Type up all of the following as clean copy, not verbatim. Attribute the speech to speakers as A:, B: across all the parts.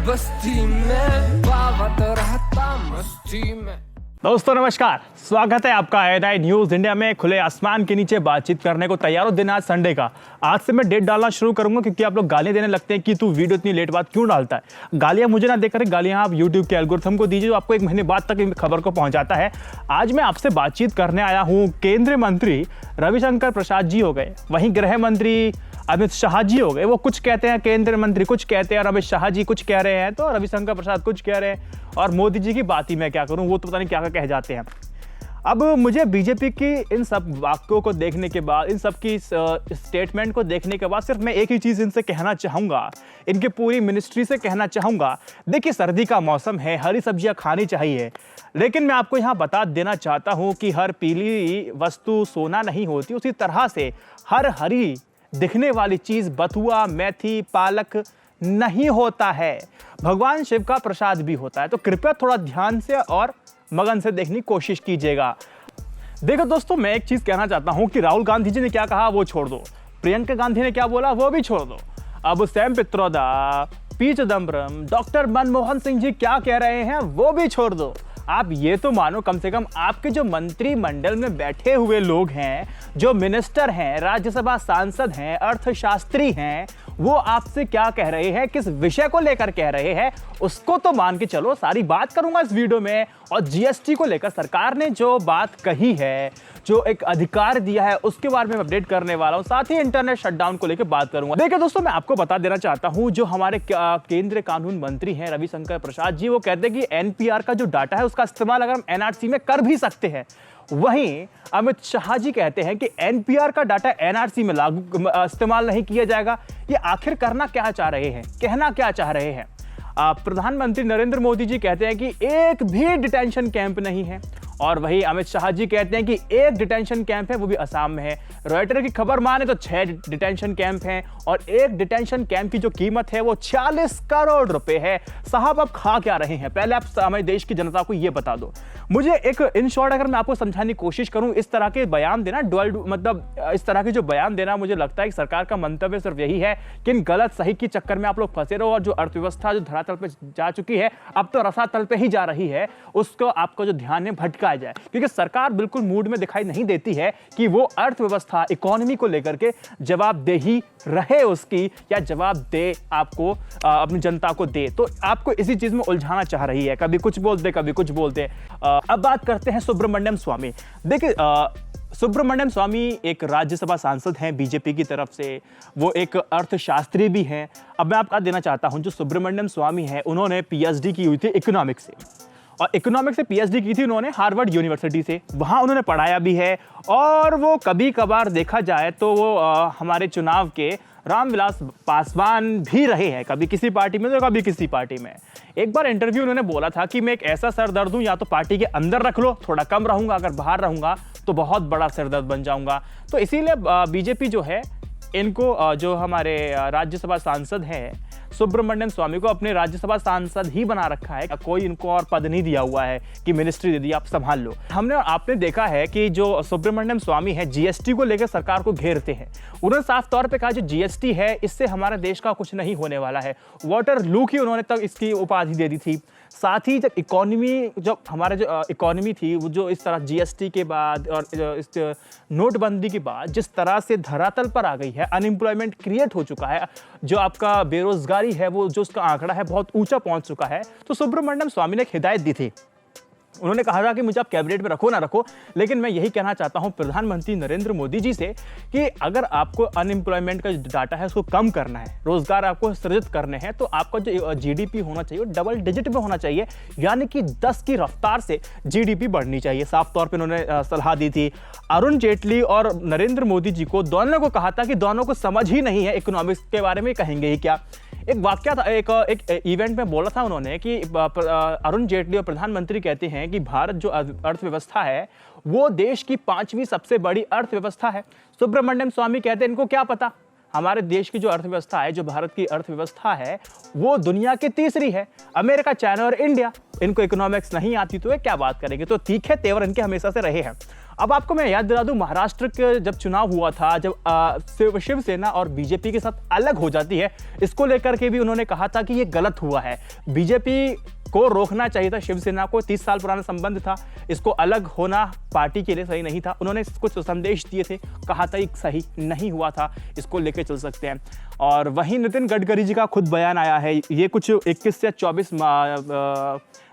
A: बस्ती में बाबा तो रहता मस्ती में।
B: दोस्तों नमस्कार, स्वागत है आपका एएनआई न्यूज़ इंडिया में। खुले आसमान के नीचे बातचीत करने को तैयार हो। दिन आज संडे का। आज से मैं डेट डालना शुरू करूंगा क्योंकि आप लोग गालियां देने लगते हैं कि तू वीडियो इतनी लेट बाद क्यों डालता है। गालियां मुझे ना देकर गालियां आप यूट्यूब के एल्गोरिथम को दीजिए जो आपको एक महीने बाद तक खबर को पहुंचाता है। आज मैं आपसे बातचीत करने आया हूँ। केंद्रीय मंत्री रविशंकर प्रसाद जी हो गए, वहीं गृह मंत्री अमित शाह जी हो गए। वो कुछ कहते हैं, केंद्रीय मंत्री कुछ कहते हैं और अमित शाह जी कुछ कह रहे हैं, तो रविशंकर प्रसाद कुछ कह रहे हैं और मोदी जी की बात ही मैं क्या करूं, वो तो पता नहीं क्या कह जाते हैं। अब मुझे बीजेपी की इन सब वाक्यों को देखने के बाद, इन सब की स्टेटमेंट को देखने के बाद सिर्फ मैं एक ही चीज़ इनसे कहना चाहूँगा, इनकी पूरी मिनिस्ट्री से कहना चाहूँगा। देखिए, सर्दी का मौसम है, हरी सब्जियाँ खानी चाहिए, लेकिन मैं आपको यहाँ बता देना चाहता हूँ कि हर पीली वस्तु सोना नहीं होती। उसी तरह से हर हरी दिखने वाली चीज़ बथुआ, मेथी, पालक नहीं होता है। भगवान शिव का प्रसाद भी होता है। तो कृपया थोड़ा ध्यान से और मगन से देखने की कोशिश कीजिएगा। देखो दोस्तों, मैं एक चीज कहना चाहता हूं कि राहुल गांधी जी ने क्या कहा वो छोड़ दो, प्रियंका गांधी ने क्या बोला वो भी छोड़ दो। अब सैम पित्रोदा, पी चिदम्बरम, डॉक्टर मनमोहन सिंह जी क्या कह रहे हैं वो भी छोड़ दो। आप ये तो मानो कम से कम आपके जो मंत्रिमंडल में बैठे हुए लोग हैं, जो मिनिस्टर हैं, राज्यसभा सांसद हैं, अर्थशास्त्री हैं, वो आपसे क्या कह रहे हैं, किस विषय को लेकर कह रहे हैं, उसको तो मान के चलो। सारी बात करूंगा इस वीडियो में। और जीएसटी को लेकर सरकार ने जो बात कही है, जो एक अधिकार दिया है, उसके बारे में अपडेट करने वाला हूं। साथ ही इंटरनेट शटडाउन को लेकर बात करूंगा। देखिए दोस्तों, मैं आपको बता देना चाहता हूं, जो हमारे केंद्रीय कानून मंत्री हैं रविशंकर प्रसाद जी, वो कहते हैं कि एनपीआर का जो डाटा है उसका इस्तेमाल अगर हम एनआरसी में कर भी सकते हैं। वहीं अमित शाह जी कहते हैं कि एनपीआर का डाटा एनआरसी में इस्तेमाल नहीं किया जाएगा। ये आखिर करना क्या चाह रहे हैं, कहना क्या चाह रहे हैं? प्रधानमंत्री नरेंद्र मोदी जी कहते हैं कि एक भी डिटेंशन कैंप नहीं है, और वही अमित शाह जी कहते हैं कि एक डिटेंशन कैंप है, वो भी असम में है। रॉयटर की खबर माने तो 6 डिटेंशन कैंप हैं और एक डिटेंशन कैंप की जो कीमत है वो 40 करोड़ रुपए है। साहब, आप खा क्या रहे हैं? पहले आप हमारे देश की जनता को ये बता दो। मुझे एक इन शॉर्ट अगर मैं आपको समझाने की कोशिश करूं, इस तरह के बयान देना मतलब इस तरह के जो बयान देना, मुझे लगता है कि सरकार का मंतव्य सिर्फ यही है कि इन गलत सही के चक्कर में आप लोग फंसे रहो और जो अर्थव्यवस्था जो धरातल पे जा चुकी है, अब तो रसातल पे ही जा रही है, उसको आपको जो ध्यान है भटका जाए। क्योंकि सरकार बिल्कुल मूड में दिखाई नहीं देती है कि वो अर्थव्यवस्था, इकोनॉमी को लेकर के जवाबदेही रहे उसकी, या जवाब दे आपको, अपनी जनता को दे। तो आपको इसी चीज में उलझाना चाह रही है, कभी कुछ बोलते कभी कुछ बोलते। अब बात करते हैं सुब्रमण्यम स्वामी। देखिए, सुब्रमण्यम स्वामी एक राज्यसभा सांसद हैं बीजेपी की तरफ से, वो एक अर्थशास्त्री भी हैं। अब मैं आपको देना चाहता हूं, जो सुब्रमण्यम स्वामी है, उन्होंने पीएचडी की हुई थी इकोनॉमिक्स से, और इकोनॉमिक्स से पीएचडी की थी उन्होंने हार्वर्ड यूनिवर्सिटी से, वहाँ उन्होंने पढ़ाया भी है। और वो कभी कभार देखा जाए तो वो हमारे चुनाव के रामविलास पासवान भी रहे हैं, कभी किसी पार्टी में तो कभी किसी पार्टी में। एक बार इंटरव्यू उन्होंने बोला था कि मैं एक ऐसा सर दर्द हूँ, या तो पार्टी के अंदर रख लो, थोड़ा कम रहूंगा, अगर बाहर रहूंगा तो बहुत बड़ा सिरदर्द बन जाऊंगा। तो इसीलिए बीजेपी जो है, इनको जो हमारे राज्यसभा सांसद हैं सुब्रमण्यम स्वामी को अपने राज्यसभा सांसद ही बना रखा है। कोई इनको और पद नहीं दिया हुआ है कि मिनिस्ट्री दे दी आप संभाल लो। आपने देखा है कि जो सुब्रमण्यम स्वामी है जीएसटी को लेकर सरकार को घेरते हैं। उन्होंने साफ तौर पे कहा जो जीएसटी है इससे हमारे देश का कुछ नहीं होने वाला है। वाटर लू की उन्होंने तक इसकी उपाधि दे दी थी। साथ ही जब हमारे जो इकोनॉमी थी, वो जो इस तरह जीएसटी के बाद और इस नोटबंदी के बाद जिस तरह से धरातल पर आ गई है, अनएम्प्लॉयमेंट क्रिएट हो चुका है, जो आपका बेरोजगारी है वो जो उसका आंकड़ा है बहुत ऊंचा पहुंच चुका है। तो सुब्रमण्यम स्वामी ने एक हिदायत दी थी। उन्होंने कहा था कि मुझे आप कैबिनेट में रखो ना रखो, लेकिन मैं यही कहना चाहता हूं प्रधानमंत्री नरेंद्र मोदी जी से कि अगर आपको अनएम्प्लॉयमेंट का जो डाटा है उसको कम करना है, रोजगार आपको सृजित करने हैं, तो आपका जो जीडीपी होना चाहिए वो डबल डिजिट में होना चाहिए, यानी कि 10 की रफ्तार से जीडीपी बढ़नी चाहिए। साफ तौर पर उन्होंने सलाह दी थी। अरुण जेटली और नरेंद्र मोदी जी को दोनों को कहा था कि दोनों को समझ ही नहीं है इकोनॉमिक्स के बारे में, कहेंगे ही क्या। एक वाक्य था, एक इवेंट में बोला था उन्होंने कि अरुण जेटली और प्रधानमंत्री कहते हैं कि भारत जो अर्थव्यवस्था है वो देश की 5वीं सबसे बड़ी अर्थव्यवस्था है। सुब्रमण्यम स्वामी कहते हैं इनको क्या पता, हमारे देश की जो अर्थव्यवस्था है, जो भारत की अर्थव्यवस्था है, वो दुनिया की तीसरी है, अमेरिका, चाइना और इंडिया। इनको इकोनॉमिक्स नहीं आती तो ये क्या बात करेंगे। तो तीखे तेवर इनके हमेशा से रहे हैं। अब आपको मैं याद दिला दूं, महाराष्ट्र के जब चुनाव हुआ था, जब शिवसेना और बीजेपी के साथ अलग हो जाती है, इसको लेकर के भी उन्होंने कहा था कि ये गलत हुआ है, बीजेपी को रोकना चाहिए था शिवसेना को। 30 साल पुराना संबंध था, इसको अलग होना पार्टी के लिए सही नहीं था। उन्होंने कुछ संदेश दिए थे, कहा था एक सही नहीं हुआ था, इसको लेके चल सकते हैं। और वहीं नितिन गडकरी जी का खुद बयान आया है, ये कुछ 21 से 24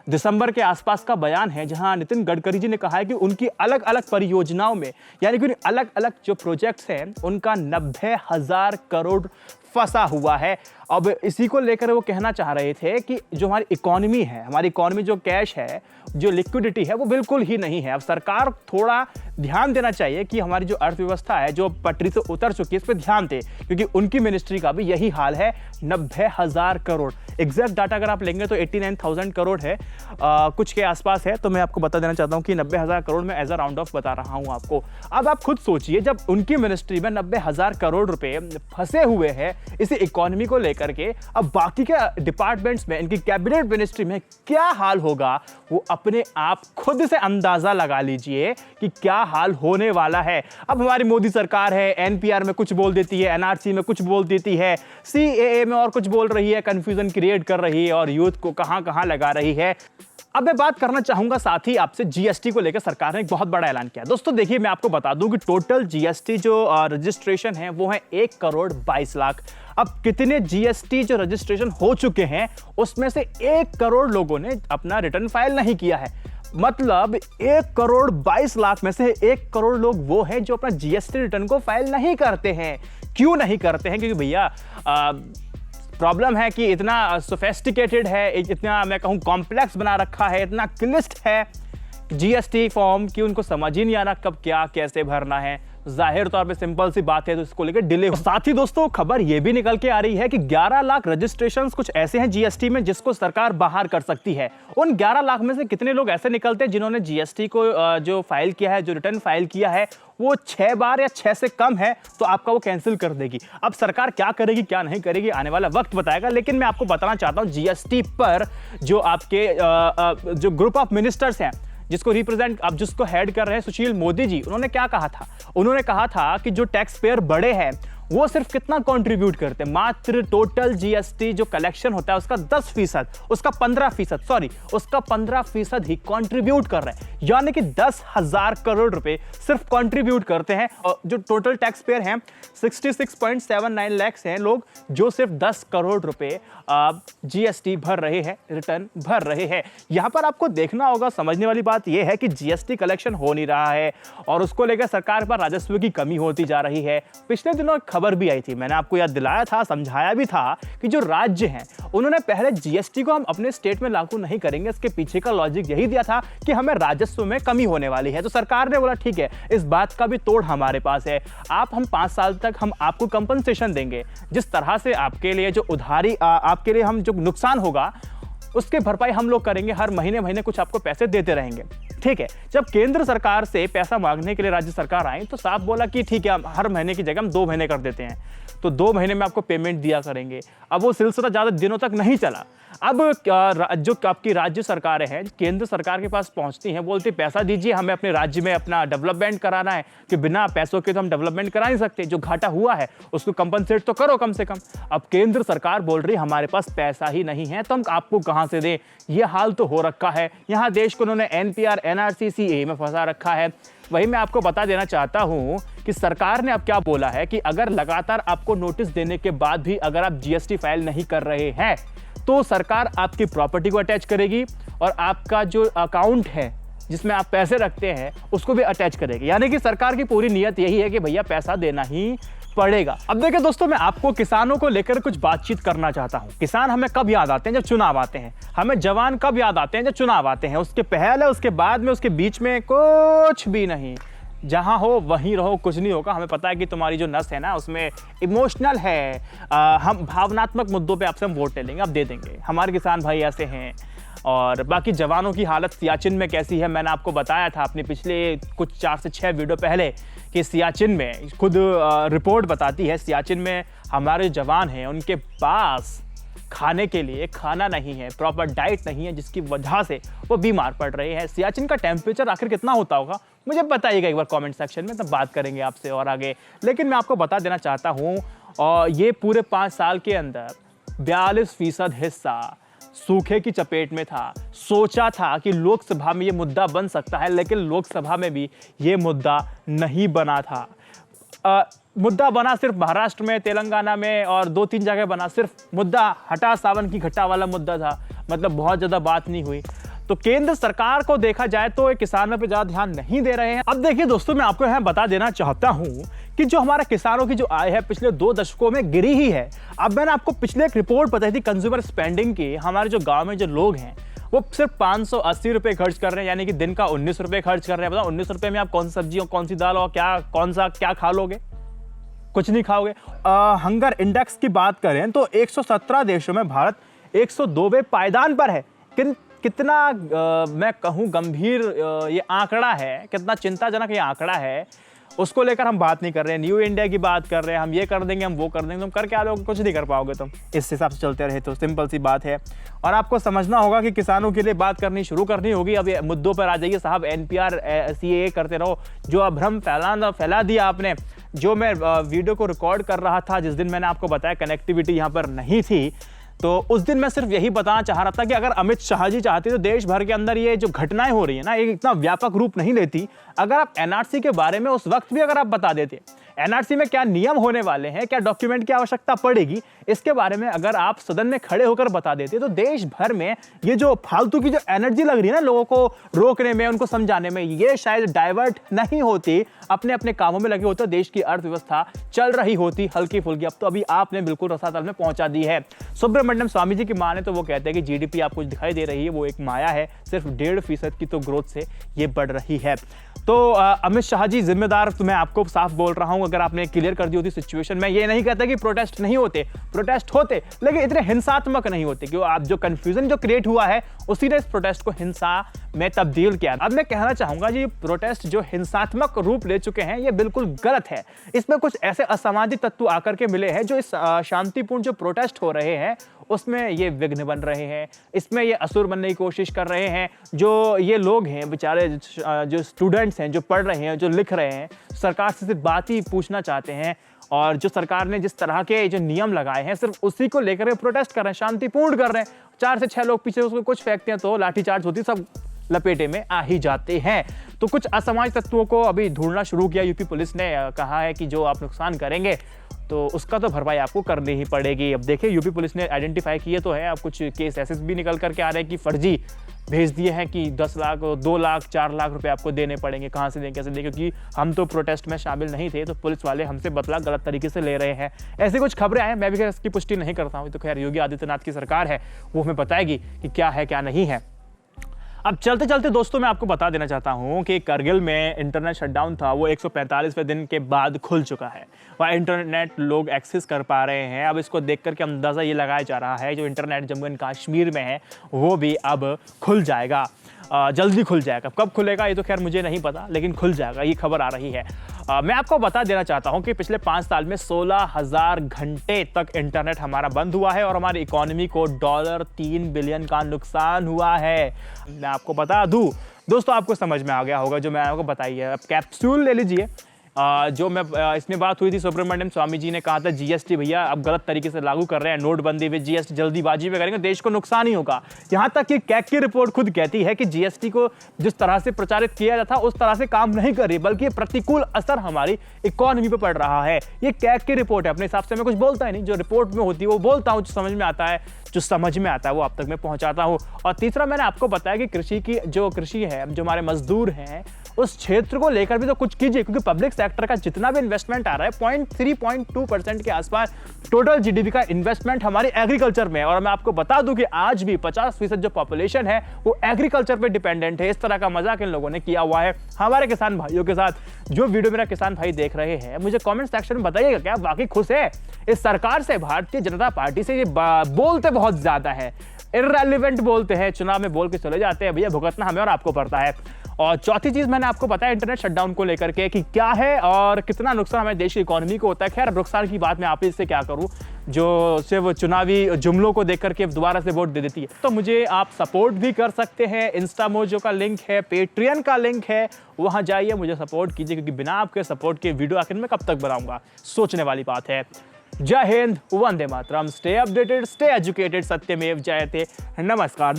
B: दिसंबर के आसपास का बयान है, जहां नितिन गडकरी जी ने कहा है कि उनकी अलग अलग परियोजनाओं में, यानी कि अलग अलग जो प्रोजेक्ट्स हैं, उनका 90,000 करोड़ फंसा हुआ है। अब इसी को लेकर वो कहना चाह रहे थे कि जो हमारी इकोनॉमी है, हमारी इकोनॉमी जो कैश है, जो लिक्विडिटी है, वो बिल्कुल ही नहीं है। अब सरकार थोड़ा ध्यान देना चाहिए कि हमारी जो अर्थव्यवस्था है, जो पटरी से उतर चुकी है, इस पर ध्यान दे, क्योंकि उनकी मिनिस्ट्री का भी यही हाल है। 90,000 करोड़, एग्जैक्ट डाटा अगर आप लेंगे तो 89,000 करोड़ है, कुछ के आसपास है। तो मैं आपको बता देना चाहता हूँ कि 90,000 करोड़ में एज अ राउंड ऑफ बता रहा हूँ आपको। अब आप खुद सोचिए, जब उनकी मिनिस्ट्री में 90,000 करोड़ रुपए फंसे हुए हैं इसी इकोनॉमी को लेकर के, अब बाकी के डिपार्टमेंट्स में, इनकी कैबिनेट मिनिस्ट्री में क्या हाल होगा, वो अपने आप खुद से अंदाजा लगा लीजिए कि क्या हाल होने वाला है। अब हमारी मोदी सरकार है, एनपीआर में कुछ बोल देती है, एनआरसी में कुछ बोल देती है, सीएए में और कुछ बोल रही है, कंफ्यूजन क्रिएट कर रही है और यूथ को कहां कहां लगा रही है। अब मैं बात करना चाहूंगा साथ ही आपसे जीएसटी को लेकर सरकार ने एक बहुत बड़ा ऐलान किया। दोस्तों देखिए, मैं आपको बता दूं कि टोटल जीएसटी जो रजिस्ट्रेशन है वो है 1,22,00,000। अब कितने जीएसटी जो रजिस्ट्रेशन हो चुके हैं, उसमें से 1 करोड़ लोगों ने अपना रिटर्न फाइल नहीं किया है। मतलब 1,22,00,000 में से 1 करोड़ लोग वो हैं जो अपना जीएसटी रिटर्न को फाइल नहीं करते हैं। क्यों नहीं करते हैं? क्योंकि भैया प्रॉब्लम है कि इतना सोफेस्टिकेटेड है, इतना मैं कहूँ कॉम्प्लेक्स बना रखा है, इतना क्लिष्ट है जीएसटी फॉर्म कि उनको समझ ही नहीं आ रहा कब क्या कैसे भरना है। जाहिर तौर पे सिंपल सी बात है, तो इसको लेकर डिले हो। साथ ही दोस्तों खबर ये भी निकल के आ रही है कि 11 लाख रजिस्ट्रेशंस कुछ ऐसे हैं जीएसटी में जिसको सरकार बाहर कर सकती है। उन 11 लाख में से कितने लोग ऐसे निकलते हैं जिन्होंने जीएसटी को जो फाइल किया है, जो रिटर्न फाइल किया है, वो 6 बार या 6 से कम है, तो आपका वो कैंसिल कर देगी। अब सरकार क्या करेगी क्या नहीं करेगी, आने वाला वक्त बताएगा। लेकिन मैं आपको बताना चाहता हूँ, जीएसटी पर जो आपके जो ग्रुप ऑफ मिनिस्टर्स हैं, जिसको रिप्रेजेंट, अब जिसको हेड कर रहे हैं सुशील मोदी जी, उन्होंने क्या कहा था? उन्होंने कहा था कि जो टैक्स पेयर बड़े हैं वो सिर्फ कितना कंट्रीब्यूट करते हैं, मात्र टोटल जीएसटी जो कलेक्शन होता है उसका 10%, उसका 15% ही कंट्रीब्यूट कर रहे हैं। यानी कि 10,000 करोड़ रुपए सिर्फ कंट्रीब्यूट करते हैं। और जो टोटल टैक्स पेयर हैं 66.79 लाख हैं लोग, जो सिर्फ 10 करोड़ रुपए जीएसटी भर रहे हैं, रिटर्न भर रहे हैं। यहां पर आपको देखना होगा, समझने वाली बात यह है कि जीएसटी कलेक्शन हो नहीं रहा है और उसको लेकर सरकार पर राजस्व की कमी होती जा रही है। पिछले दिनों खबर भी आई थी, मैंने आपको याद दिलाया था, समझाया भी था कि जो राज्य हैं उन्होंने पहले जीएसटी को हम अपने स्टेट में लागू नहीं करेंगे। इसके पीछे का लॉजिक यही दिया था कि हमें राजस्व में कमी होने वाली है। तो सरकार ने बोला ठीक है, इस बात का भी तोड़ हमारे पास है, हम 5 साल तक हम आपको कंपनसेशन देंगे। जिस तरह से आपके लिए जो उधारी, आपके लिए हम जो नुकसान होगा उसके भरपाई हम लोग करेंगे, हर महीने कुछ आपको पैसे देते रहेंगे। ठीक है, जब केंद्र सरकार से पैसा मांगने के लिए राज्य सरकार आई तो साफ बोला कि ठीक है, हर महीने की जगह हम 2 महीने कर देते हैं, तो 2 महीने में आपको पेमेंट दिया करेंगे। अब वो सिलसिला ज्यादा दिनों तक नहीं चला। अब जो आपकी राज्य सरकारें हैं केंद्र सरकार के पास पहुंचती हैं, बोलती पैसा दीजिए, हमें अपने राज्य में अपना डेवलपमेंट कराना है, कि बिना पैसों के तो हम डेवलपमेंट करा नहीं सकते, जो घाटा हुआ है उसको कंपनसेट तो करो कम से कम। अब केंद्र सरकार बोल रही हमारे पास पैसा ही नहीं है, तो हम आपको कहां से दें। ये हाल तो हो रखा है। यहाँ देश को उन्होंने एनपीआर, एनआरसी, सीएए में फंसा रखा है। वही मैं आपको बता देना चाहता हूं कि सरकार ने अब क्या बोला है कि अगर लगातार आपको नोटिस देने के बाद भी अगर आप जीएसटी फाइल नहीं कर रहे हैं तो सरकार आपकी प्रॉपर्टी को अटैच करेगी और आपका जो अकाउंट है जिसमें आप पैसे रखते हैं उसको भी अटैच करेगी। यानी कि सरकार की पूरी नीयत यही है कि भैया पैसा देना ही पड़ेगा। अब देखिए दोस्तों, मैं आपको किसानों को लेकर कुछ बातचीत करना चाहता हूं। किसान हमें कब याद आते हैं? जब चुनाव आते हैं। हमें जवान कब याद आते हैं? जब चुनाव आते हैं। उसके पहले, उसके बाद में, उसके बीच में कुछ भी नहीं। जहां हो वहीं रहो, कुछ नहीं होगा। हमें पता है कि तुम्हारी जो नस है ना उसमें इमोशनल है, हम भावनात्मक मुद्दों पे आपसे हम वोट ले लेंगे, अब दे देंगे। हमारे किसान भाई ऐसे हैं। और बाकी जवानों की हालत सियाचिन में कैसी है, मैंने आपको बताया था अपने पिछले कुछ 4 से 6 वीडियो पहले कि सियाचिन में खुद रिपोर्ट बताती है, सियाचिन में हमारे जवान हैं उनके पास खाने के लिए खाना नहीं है, प्रॉपर डाइट नहीं है, जिसकी वजह से वो बीमार पड़ रहे हैं। सियाचिन का टेम्परेचर आखिर कितना होता होगा मुझे बताइएगा एक बार कमेंट सेक्शन में, तब बात करेंगे आपसे और आगे। लेकिन मैं आपको बता देना चाहता हूँ, और ये पूरे 5 साल के अंदर 42% हिस्सा सूखे की चपेट में था। सोचा था कि लोकसभा में ये मुद्दा बन सकता है, लेकिन लोकसभा में भी ये मुद्दा नहीं बना था। मुद्दा बना सिर्फ महाराष्ट्र में, तेलंगाना में और 2-3 जगह बना। सिर्फ मुद्दा हटा सावन की घटा वाला मुद्दा था, मतलब बहुत ज़्यादा बात नहीं हुई। तो केंद्र सरकार को देखा जाए तो किसानों पे ज़्यादा ध्यान नहीं दे रहे हैं। अब देखिए दोस्तों, मैं आपको यहाँ बता देना चाहता हूँ कि जो हमारा किसानों की जो आय है पिछले 2 दशकों में गिरी ही है। अब मैंने आपको पिछले एक रिपोर्ट बताई थी कंज्यूमर स्पेंडिंग की, हमारे जो गाँव में जो लोग हैं वो सिर्फ 580 रुपये खर्च कर रहे हैं, यानी कि दिन का 19 रुपये खर्च कर रहे हैं। बताओ 19 रुपये में आप कौन सी सब्जी और कौन सी दाल और क्या खा लोगे? कुछ नहीं खाओगे। हंगर इंडेक्स की बात करें तो 117 देशों में भारत 102वें पायदान पर है। कितना मैं कहूँ गंभीर ये आंकड़ा है, कितना चिंताजनक ये आंकड़ा है, उसको लेकर हम बात नहीं कर रहे हैं। न्यू इंडिया की बात कर रहे हैं, हम ये कर देंगे, हम वो कर देंगे। तुम कर क्या लोगे? कुछ नहीं कर पाओगे तुम इस हिसाब से चलते रहे तो। सिंपल सी बात है। और आपको समझना होगा कि किसानों के लिए बात करनी शुरू करनी होगी। अब ये मुद्दों पर आ जाइए साहब। NPR CAA करते रहो, जो अब भ्रम फैला दिया आपने। जो मैं वीडियो को रिकॉर्ड कर रहा था जिस दिन मैंने आपको बताया कनेक्टिविटी यहाँ पर नहीं थी, तो उस दिन मैं सिर्फ यही बताना चाह रहा था कि अगर अमित शाह जी चाहते तो देश भर के अंदर ये जो घटनाएं हो रही है ना, ये इतना व्यापक रूप नहीं लेती। अगर आप NRC के बारे में उस वक्त भी अगर आप बता देते, NRC में क्या नियम होने वाले हैं, क्या डॉक्यूमेंट की आवश्यकता पड़ेगी, इसके बारे में अगर आप सदन में खड़े होकर बता देते, तो देश भर में ये जो फालतू की जो एनर्जी लग रही है ना लोगों को रोकने में, उनको समझाने में, ये शायद डाइवर्ट नहीं होती, अपने अपने कामों में लगे होते, देश की अर्थव्यवस्था चल रही होती हल्की फुल्की। अब तो अभी आपने बिल्कुल रसातल में पहुंचा दी है। सुब्रमण्यम स्वामी जी की माने तो वो कहते हैं कि GDP आपको दिखाई दे रही है, वो एक माया है, सिर्फ 1.5% की तो ग्रोथ से ये बढ़ रही है। तो अमित शाह जी जिम्मेदार, तो मैं आपको साफ बोल रहा हूं, अगर आपने क्लियर कर दी होती सिचुएशन। मैं ये नहीं कहता कि प्रोटेस्ट नहीं होते, प्रोटेस्ट होते, लेकिन इतने हिंसात्मक नहीं होते। क्यों? आप जो कंफ्यूजन जो क्रिएट हुआ है उसी ने इस प्रोटेस्ट को हिंसा में तब्दील किया। अब मैं कहना चाहूंगा जी, प्रोटेस्ट जो हिंसात्मक रूप ले चुके हैं ये बिल्कुल गलत है। इसमें कुछ ऐसे असामाजिक तत्व आकर के मिले हैं जो इस शांतिपूर्ण जो प्रोटेस्ट हो रहे हैं उसमें ये विघ्न बन रहे हैं, इसमें ये असुर बनने की कोशिश कर रहे हैं। जो ये लोग हैं बेचारे, जो स्टूडेंट्स हैं, जो पढ़ रहे हैं, जो लिख रहे हैं, सरकार से सिर्फ बात ही पूछना चाहते हैं, और जो सरकार ने जिस तरह के जो नियम लगाए हैं सिर्फ उसी को लेकर प्रोटेस्ट कर रहे हैं, शांतिपूर्ण कर रहे हैं। 4 से 6 लोग पीछे उसको कुछ फेंकते हैं तो लाठीचार्ज होती, सब लपेटे में आ ही जाते हैं। तो कुछ असामाजिक तत्वों को अभी ढूंढना शुरू किया यूपी पुलिस ने। कहा है कि जो आप नुकसान करेंगे तो उसका तो भरपाई आपको करनी ही पड़ेगी। अब देखिए यूपी पुलिस ने आइडेंटिफाई किए तो है। अब कुछ केस ऐसे भी निकल करके आ रहे हैं कि फर्जी भेज दिए हैं कि 10 लाख, 2 लाख, 4 लाख रुपए आपको देने पड़ेंगे। कहाँ से दें, कैसे दें, क्योंकि हम तो प्रोटेस्ट में शामिल नहीं थे, तो पुलिस वाले हमसे बदला गलत तरीके से ले रहे हैं। ऐसी कुछ खबरें आए, मैं भी खैर इसकी पुष्टि नहीं करता हूँ। तो खैर योगी आदित्यनाथ की सरकार है, वो हमें बताएगी कि क्या है क्या नहीं है। अब चलते चलते दोस्तों मैं आपको बता देना चाहता हूं कि करगिल में इंटरनेट शटडाउन था, वो 145वें दिन के बाद खुल चुका है। वह इंटरनेट लोग एक्सेस कर पा रहे हैं। अब इसको देख करके अंदाज़ा ये लगाया जा रहा है जो इंटरनेट जम्मू एंड कश्मीर में है वो भी अब खुल जाएगा, जल्दी खुल जाएगा। कब खुलेगा ये तो खैर मुझे नहीं पता, लेकिन खुल जाएगा, ये खबर आ रही है। मैं आपको बता देना चाहता हूं कि पिछले 5 साल में 16,000 घंटे तक इंटरनेट हमारा बंद हुआ है और हमारी इकोनॉमी को $3 बिलियन का नुकसान हुआ है। मैं आपको बता दूं दोस्तों, आपको समझ में आ गया होगा जो मैं आपको बताई है। अब कैप्सूल ले लीजिए। जो मैं इसमें बात हुई थी, सुब्रमण्यम स्वामी जी ने कहा था GST भैया अब गलत तरीके से लागू कर रहे हैं, नोटबंदी में GST जल्दीबाजी में करेंगे, देश को नुकसान ही होगा। यहाँ तक कि कैग की रिपोर्ट खुद कहती है कि GST को जिस तरह से प्रचारित किया जाता उस तरह से काम नहीं कर रही, बल्कि प्रतिकूल असर हमारी इकोनॉमी पर पड़ रहा है। ये कैग की रिपोर्ट है, अपने हिसाब से मैं कुछ बोलता ही नहीं, जो रिपोर्ट में होती है वो बोलता हूँ, जो समझ में आता है वो आप तक मैं पहुंचाता हूं। और तीसरा मैंने आपको बताया कि कृषि है, जो हमारे मजदूर हैं, उस क्षेत्र को लेकर भी तो कुछ कीजिए, क्योंकि पब्लिक सेक्टर का जितना भी इन्वेस्टमेंट आ रहा है 0.3-0.2% के आसपास टोटल GDP का इन्वेस्टमेंट हमारे एग्रीकल्चर में है। और मैं आपको बता दूं कि आज भी 50% जो पॉपुलेशन है वो एग्रीकल्चर पे डिपेंडेंट है। इस तरह का मजाक इन लोगों ने किया हुआ है हमारे किसान भाइयों के साथ। जो वीडियो मेरा किसान भाई देख रहे हैं, मुझे कमेंट सेक्शन में बताइएगा, क्या वाकई खुश है इस सरकार से, भारतीय जनता पार्टी से? ये बोलते बहुत ज्यादा है, इररेलेवेंट बोलते हैं, चुनाव में बोल के चले जाते हैं, भैया भुगतना हमें और आपको पड़ता है। और चौथी चीज मैंने आपको बताया इंटरनेट शटडाउन को लेकर के कि क्या है और कितना नुकसान हमारे देश की इकोनॉमी को होता है। खैर नुकसान की बात मैं आप इससे क्या करूं जो सिर्फ चुनावी जुमलों को देख करके दोबारा से वोट दे देती है। तो मुझे आप सपोर्ट भी कर सकते हैं, इंस्टा मोजो का लिंक है, पेट्रियन का लिंक है, वहां जाइए मुझे सपोर्ट कीजिए, क्योंकि बिना आपके सपोर्ट के वीडियो आखिर में कब तक बनाऊंगा, सोचने वाली बात है। जय Hind, Vande Mataram, stay updated, stay educated, सत्यमेव जयते, नमस्कार।